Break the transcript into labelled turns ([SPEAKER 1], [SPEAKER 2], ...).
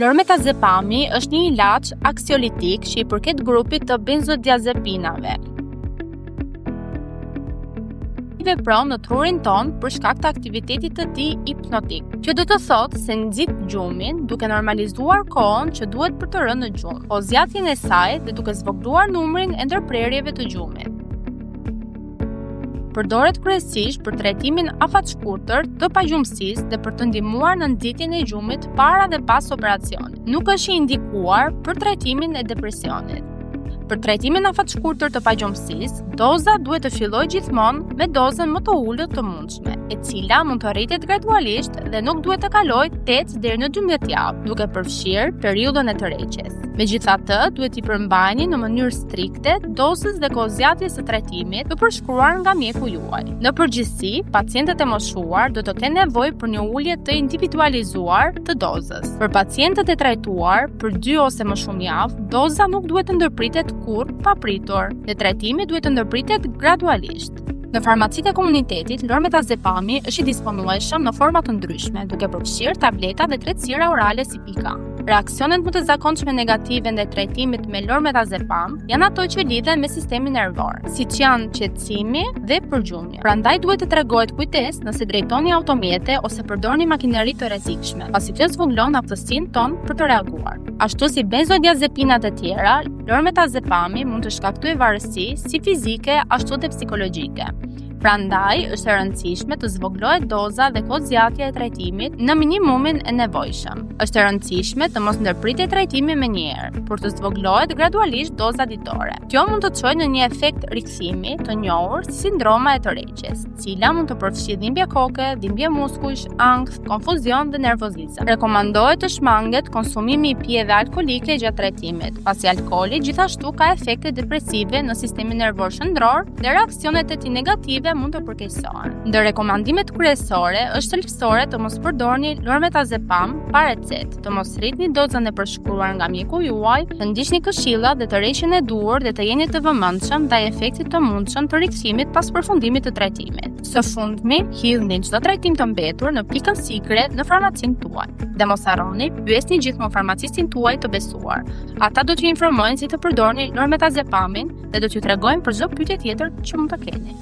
[SPEAKER 1] Lormetazepami është një ilaç aksiolitik që I përket grupit të benzodiazepinave. I vepron në trurin ton për shkak të aktivitetit të tij hipnotik, që do të thotë se nxit gjumin duke normalizuar kohën që duhet për të rënë në gjumë, o zgjatjen e saj dhe duke zvogëluar numrin e ndërprerjeve të gjumit. Përdoret kryesisht për trajtimin afatshkurtër të pagjumësisë dhe për të ndihmuar në nxitjen e gjumit para dhe pas operacionit. Nuk është I indikuar për trajtimin e depresionit. Për trajtimin afatshkurtër të pagjumësisë, doza duhet të fillojë gjithmonë me dozën më të ulët të mundshme, e cila mund të rritet gradualisht dhe nuk duhet të kalojë 8 deri në 12 javë, duke përfshirë periudhën e tërheqjes. Megjithatë, duhet I përmbajeni në mënyrë strikte dozës dhe kohëzgjatjes së trajtimit të përshkruar nga mjeku juaj. Në përgjithësi, pacientët e moshuar do të kenë nevojë për një ulje të individualizuar të dozës. Për pacientët e trajtuar për 2 ose më shumë javë, doza nuk duhet të ndërpritet kurrë pa pritur dhe trajtimi duhet të ndërpritet gradualisht. Në farmacitë e komunitetit, lormetazepami është I disponueshëm në forma të ndryshme, duke përfshirë tableta dhe tretësira orale si pika. Reaksionet më të zakonshme negative ndaj trajtimit me lormetazepam janë ato që lidhen me sistemin nervor, siç janë qetësimi dhe përgjumja. Prandaj duhet të tregohet kujdes nëse drejtoni automjete ose përdorni makineri të rrezikshme, pasi kjo zvogëlon aftësinë tonë për të reaguar. Ashtu si benzodiazepinat e tjera, lormetazepami mund të shkaktojë varësi si fizike ashtu dhe psikologjike. Prandaj është e rëndësishme të zvogëlohet doza dhe kohëzgjatja e trajtimit në minimumin e nevojshëm. Është e rëndësishme të mos ndërpritet trajtimi menjëherë, por të zvogëlohet gradualisht doza ditore. Kjo mund të çojë në një efekt rikthimi të njohur si sindroma e tërheqjes, cila mund të përfshijë dhimbje koke, dhimbje muskujsh, ankth, konfuzion dhe nervozizëm. Rekomandohet të shmanget konsumimi I pijeve alkolike gjatë trajtimit, pasi alkooli gjithashtu ka efekte depresive në sistemin nervor shëndror dhe reaksionet e tij negative mund të përkeqësohen. Ndër rekomandimet kryesore është thelbësore të mos përdorni lormetazepam pa recetë, të mos rritni dozën e përshkruar nga mjeku juaj, të ndiqni këshillat dhe të rreshjen e duhur dhe të jeni të vëmendshëm ndaj efektit të mundshëm të rikthimit pas përfundimit të trajtimit. Së fundmi, hidhni çdo trajtim të mbetur në pikën sikre në farmacinë tuaj. Dhe mos harroni, pyesni gjithmonë farmacistin tuaj të besuar. Ata do t'ju informojnë si të përdorni lormetazepamin dhe do t'ju tregojnë për çdo pyetje tjetër që mund të keni.